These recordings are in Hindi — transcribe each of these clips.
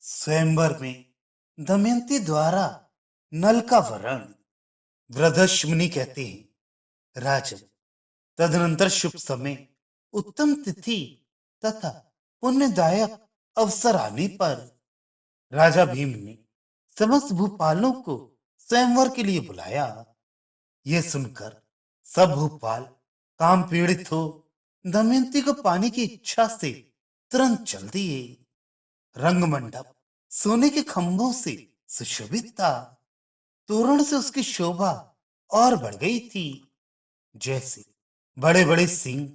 स्वयंवर में दमयंती द्वारा नल का वरण। वृद्धश्मुनि कहते हैं, राजन, तदनंतर शुभ समय, उत्तम तिथि तथा पुण्यदायक अवसर आने पर राजा भीम ने समस्त भूपालों को स्वयंवर के लिए बुलाया। यह सुनकर सब भूपाल काम पीड़ित हो दमयंती को पाने की इच्छा से तुरंत चल दिए। रंगमंडप सोने के खंभों से सुशोभित था। तोरण से उसकी शोभा और बढ़ गई थी। जैसे बड़े बड़े सिंह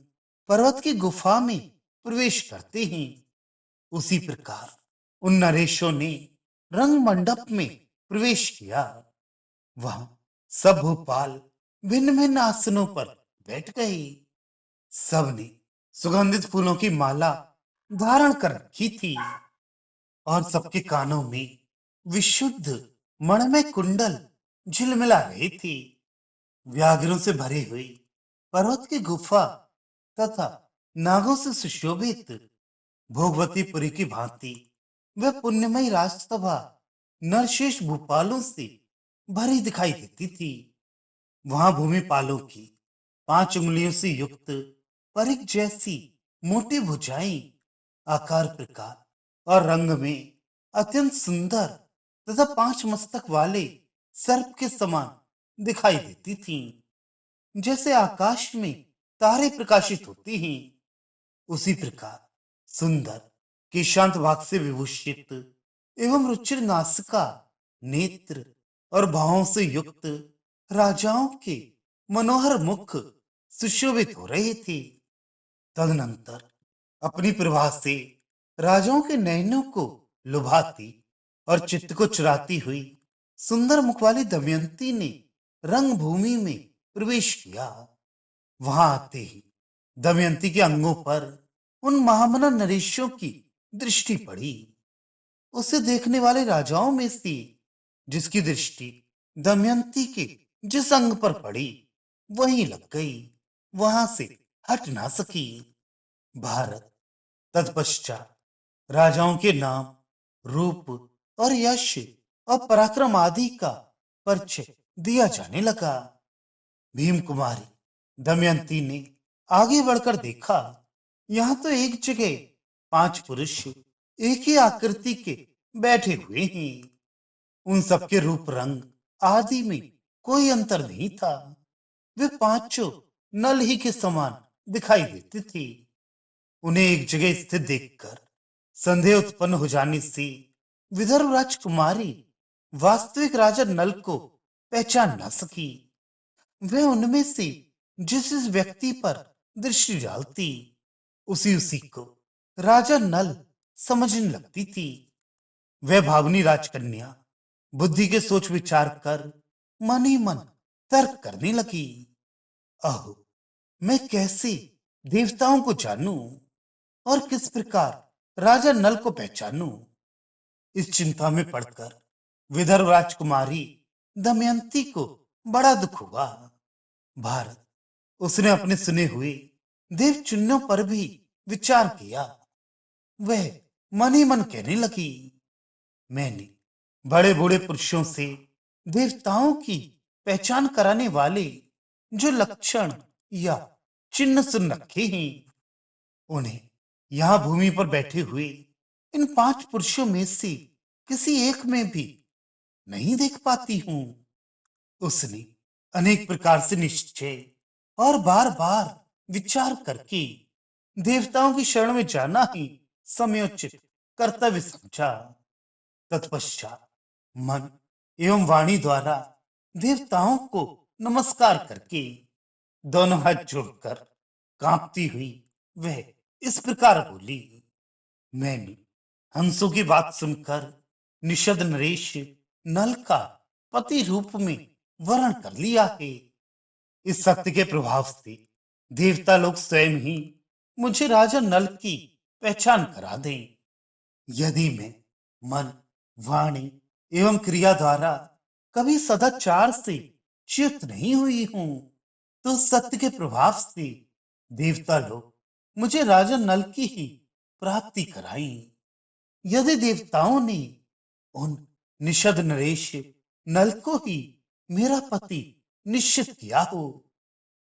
पर्वत की गुफा में प्रवेश करते हैं, उसी प्रकार उन नरेशों ने रंग मंडप में प्रवेश किया। वहां सब भूपाल भिन्न भिन्न आसनों पर बैठ गए। सबने सुगंधित फूलों की माला धारण कर रखी थी और सबके कानों में विशुद्ध मणिमय कुंडल झिलमिला रहे थे। व्याघ्रों से भरी हुई पर्वत की गुफा तथा नागों से सुशोभित भोगवतीपुरी की भांति वह पुण्यमयी राजसभा नरशेष भूपालों से भरी दिखाई देती थी। वहां भूमिपालों की 5 उंगलियों से युक्त परिक जैसी मोटी भुजाएं, आकार प्रकार और रंग में अत्यंत सुंदर तथा 5 मस्तक वाले सर्प के समान दिखाई देती थीं। जैसे आकाश में तारे प्रकाशित होते हैं, उसी प्रकार सुंदर केशांत भाग से विभूषित एवं रुचिर नासिका, नेत्र और भावों से युक्त राजाओं के मनोहर मुख सुशोभित हो रहे थे। तदनंतर अपनी प्रभा से राजाओं के नयनों को लुभाती और चित्त को चुराती हुई सुंदर मुख वाली दमयंती ने रंगभूमि में प्रवेश किया। वहां आते ही दमयंती के अंगों पर उन महामना नरेशों की दृष्टि पड़ी। उसे देखने वाले राजाओं में से जिसकी दृष्टि दमयंती के जिस अंग पर पड़ी वहीं लग गई, वहां से हट ना सकी। भारत तत्पश्चात राजाओं के नाम, रूप और यश और पराक्रम आदि का परिचय दिया जाने लगा। भीम कुमारी दमयंती ने आगे बढ़कर देखा, यहां तो एक जगह 5 पुरुष एक ही आकृति के बैठे हुए हैं। उन सबके रूप रंग आदि में कोई अंतर नहीं था। वे पांचों नल ही के समान दिखाई देते थे। उन्हें एक जगह स्थित देखकर संदेह उत्पन्न हो जाने से विदर्भ राजकुमारी वास्तविक राजा नल को पहचान न सकी। वह उनमें से जिस जिस व्यक्ति पर दृष्टि डालती उसी उसी को राजा नल समझने लगती थी। वह भावनी राजकन्या बुद्धि के सोच विचार कर मन ही मन तर्क करने लगी। अहो, मैं कैसे देवताओं को जानूं और किस प्रकार राजा नल को पहचानूं? इस चिंता में पड़कर विदर्भ राजकुमारी दमयंती को बड़ा दुख हुआ। भारत उसने अपने सुने हुए देव चिन्हों पर भी विचार किया। वह मन ही मन कहने लगी, मैंने बड़े बूढ़े पुरुषों से देवताओं की पहचान कराने वाले जो लक्षण या चिन्ह सुन रखे हैं, उन्हें यहां भूमि पर बैठे हुए इन 5 पुरुषों में से किसी एक में भी नहीं देख पाती हूं। उसने अनेक प्रकार से निश्चय और बार बार विचार करके देवताओं की शरण में जाना ही समयोचित कर्तव्य समझा। तत्पश्चात मन एवं वाणी द्वारा देवताओं को नमस्कार करके दोनों हाथ जोड़कर कांपती हुई वह इस प्रकार बोली, मैंने हंसों की बात सुनकर निषद नरेश नल का पति रूप में वर्ण कर लिया है। इस सत्य के प्रभाव से देवता लोग स्वयं ही मुझे राजा नल की पहचान करा दें। यदि मैं मन, वाणी एवं क्रिया द्वारा कभी सदाचार से च्युत नहीं हुई हूं, तो सत्य के प्रभाव से देवता लोग मुझे राजा नल की ही प्राप्ति कराई। यदि देवताओं ने उन निषद नरेश नल को ही मेरा पति निश्चित किया हो,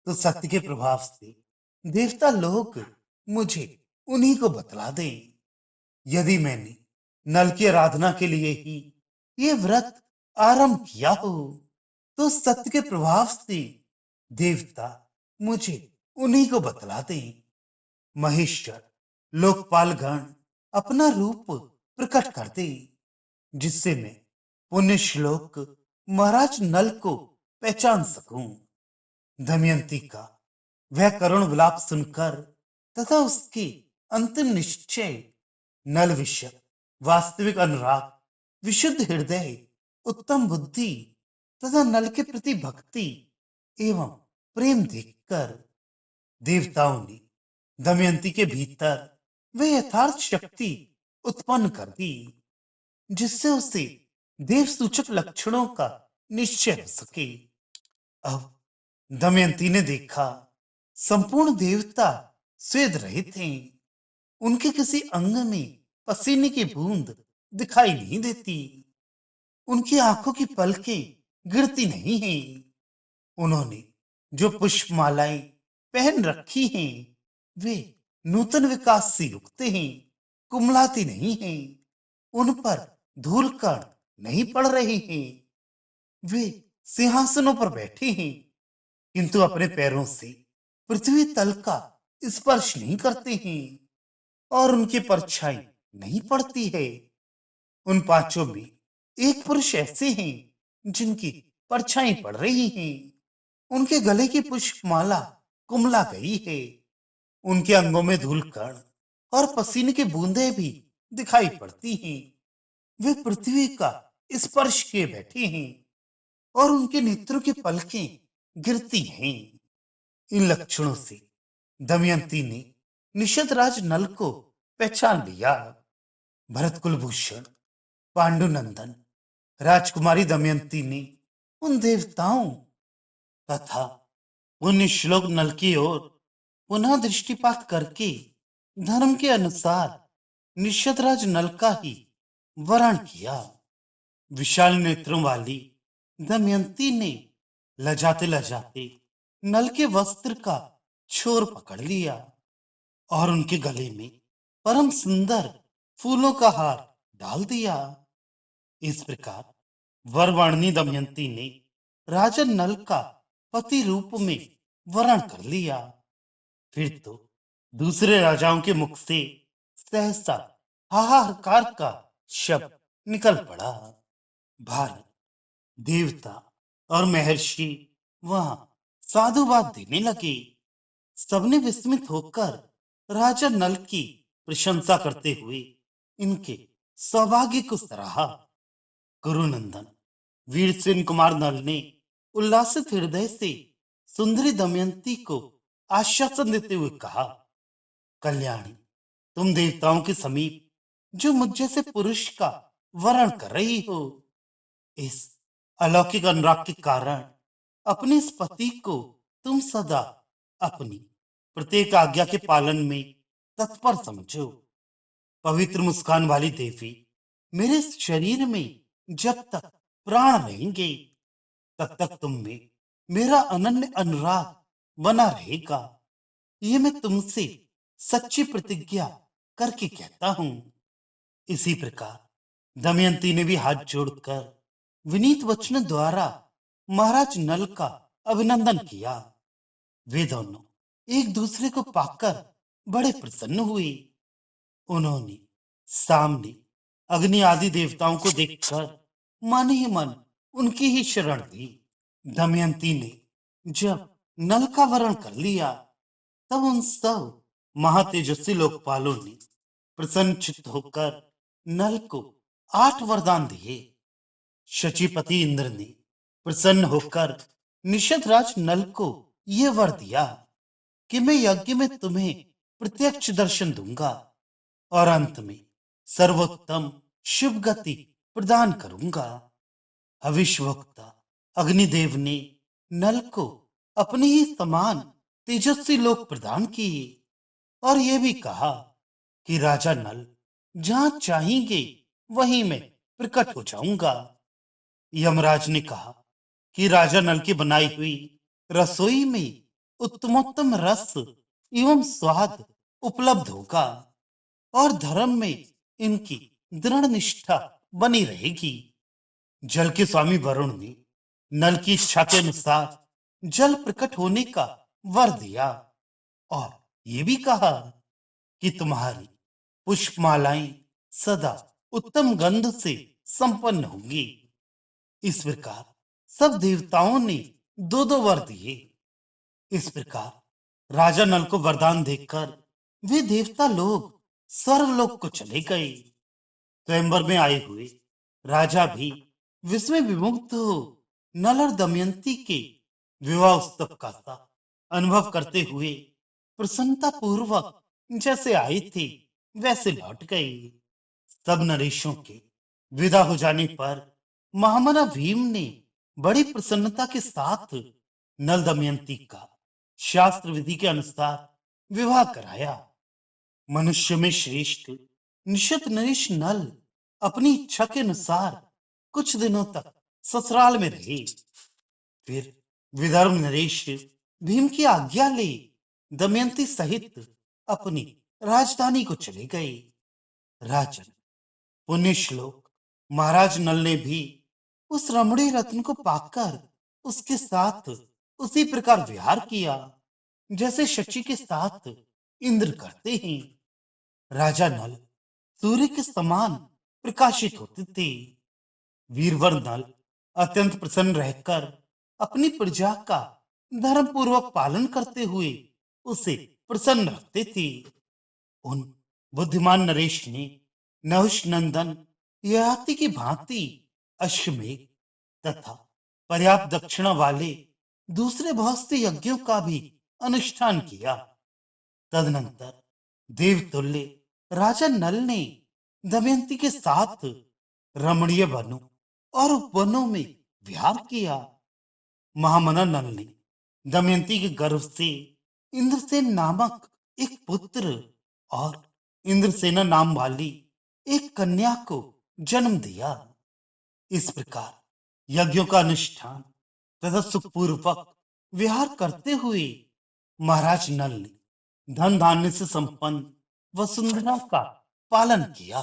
तो सत्य के प्रभाव से देवता लोग मुझे उन्हीं को बतला दें। यदि मैंने नल की आराधना के लिए ही ये व्रत आरंभ किया हो, तो सत्य के प्रभाव से देवता मुझे उन्हीं को बतला दें। महेश्वर लोकपाल गण अपना रूप प्रकट कर दे, जिससे मैं पुण्य श्लोक महाराज नल को पहचान सकूं। दमयंती का वह करुण विलाप सुनकर तथा उसके अंतिम निश्चय, नल विषय वास्तविक अनुराग, विशुद्ध हृदय, उत्तम बुद्धि तथा नल के प्रति भक्ति एवं प्रेम देखकर देवताओं ने दमयंती के भीतर वे यथार्थ शक्ति उत्पन्न कर दी, जिससे उसे देव सूचक लक्षणों का निश्चय हो सके। अब दमयंती ने देखा, संपूर्ण देवता स्वेद रहित हैं। उनके किसी अंग में पसीने की बूंद दिखाई नहीं देती। उनकी आंखों की पलकें गिरती नहीं हैं। उन्होंने जो पुष्पमालाएं पहन रखी हैं, वे नूतन विकास से युक्त हैं, कुमलाती नहीं हैं। उन पर धूल कण नहीं पड़ रहे हैं। वे सिंहासनों पर बैठे हैं, किंतु अपने पैरों से पृथ्वी तल का स्पर्श नहीं करते हैं और उनकी परछाई नहीं पड़ती है। उन पांचों में एक पुरुष ऐसे हैं जिनकी परछाई पड़ रही हैं। उनके गले की पुष्पमाला कुमला गई है। उनके अंगों में धूल कण और पसीने की बूंदें भी दिखाई पड़ती हैं। वे पृथ्वी का स्पर्श किए बैठे हैं और उनके नेत्रों की पलकें गिरती हैं। इन लक्षणों से दमयंती ने निषद राज नल को पहचान लिया। भरत कुलभूषण पांडुनंदन राजकुमारी दमयंती ने उन देवताओं तथा पुण्य श्लोक नल की ओर पुनः दृष्टिपात करके धर्म के अनुसार निषदराज नल का ही वरण किया। विशाल नेत्रों वाली दमयंती ने लजाते लजाते नल के वस्त्र का छोर पकड़ लिया और उनके गले में परम सुंदर फूलों का हार डाल दिया। इस प्रकार वरवाणी दमयंती ने राजा नल का पति रूप में वरण कर लिया। फिर तो दूसरे राजाओं के मुख से सहसा हाहाकार का शब्द निकल पड़ा। भारत देवता और महर्षि वहां साधुवाद देने लगे। सबने विस्मित होकर राजा नल की प्रशंसा करते हुए इनके सौभाग्य को सराहा। गुरुनंदन वीरसेन कुमार नल ने उल्लासित हृदय से सुंदरी दमयंती को आश्वासन देते हुए कहा, कल्याणी, तुम देवताओं के समीप जो मुझ जैसे पुरुष का वरण कर रही हो, इस अलौकिक अनुराग के कारण अपने इस पति को तुम सदा अपनी प्रत्येक आज्ञा के पालन में तत्पर समझो। पवित्र मुस्कान वाली देवी, मेरे शरीर में जब तक प्राण रहेंगे, तब तक तुम में मेरा अनन्य अनुराग बना रहेगा। ये मैं तुमसे सच्ची प्रतिज्ञा करके कहता हूं। इसी प्रकार दमयंती ने भी हाथ जोड़कर विनीत वचन द्वारा महाराज नल का अभिनंदन किया। वे दोनों एक दूसरे को पाकर बड़े प्रसन्न हुए। उन्होंने सामने अग्नि आदि देवताओं को देखकर मन ही मन उनकी ही शरण ली। दमयंती ने जब नल का वरण कर लिया, तब उन सब महातेजस्वी लोकपालों ने प्रसन्न चित्त होकर नल को 8 वरदान दिए। शचीपति इंद्र ने प्रसन्न होकर निषद राज नल को यह वर दिया कि मैं यज्ञ में तुम्हें प्रत्यक्ष दर्शन दूंगा और अंत में सर्वोत्तम शुभ गति प्रदान करूंगा। हविष्वक्ता अग्निदेव ने नल को अपने ही समान तेजस्वी लोक प्रदान किए और यह भी कहा कि राजा नल जहां चाहेंगे वहीं मैं प्रकट हो जाऊंगा। यमराज ने कहा कि राजा नल की बनाई हुई रसोई में उत्तमोत्तम रस एवं स्वाद उपलब्ध होगा और धर्म में इनकी दृढ़ निष्ठा बनी रहेगी। जल के स्वामी वरुण ने नल की इच्छा के अनुसार जल प्रकट होने का वर दिया और ये भी कहा कि तुम्हारी पुष्पमालाएं सदा उत्तम गंध से संपन्न होंगी। इस प्रकार सब देवताओं ने दो दो वर दिए। इस प्रकार राजा नल को वरदान देकर वे देवता लोग स्वर्गलोक को चले गए। स्वयंवर में आए हुए राजा भी विस्मय विमुग्ध हो नल और दमयंती के विवाह उत्सव का सा अनुभव करते हुए प्रसन्नता पूर्वक जैसे आए थे वैसे लौट गए। सब नरेशों के विदा हो जाने पर महामना भीम ने बड़ी प्रसन्नता के साथ नल दमयंती का शास्त्र विधि के अनुसार विवाह कराया। मनुष्य में श्रेष्ठ निषद नरेश नल अपनी इच्छा के अनुसार कुछ दिनों तक ससुराल में रहे। फिर विदर्भ नरेश भीम की आज्ञा ले दमयंती सहित अपनी राजधानी को चले गए। राजन पुण्य श्लोक महाराज नल ने भी उस रमणीय रत्न को पाकर उसके साथ उसी प्रकार विहार किया जैसे शची के साथ इंद्र करते हैं। राजा नल सूर्य के समान प्रकाशित होते थे। वीरवर नल अत्यंत प्रसन्न रहकर अपनी प्रजा का धर्म पूर्वक पालन करते हुए उसे प्रसन्न रखते थे। उन बुद्धिमान नरेश ने नहुष नंदन ययाति की भांति अश्वमेघ तथा पर्याप्त दक्षिणा वाले दूसरे बहुत से यज्ञों का भी अनुष्ठान किया। तदनंतर देवतुल्य राजा नल ने दमयंती के साथ रमणीय वनों और उपवनों में विहार किया। महामना नल ने दमयंती के गर्भ से इंद्रसेन नामक एक पुत्र और इंद्रसेना नाम वाली एक कन्या को जन्म दिया। इस प्रकार यज्ञों का अनुष्ठान तथा सुखपूर्वक विहार करते हुए महाराज नल ने धन धान्य से संपन्न वसुंधरा का पालन किया।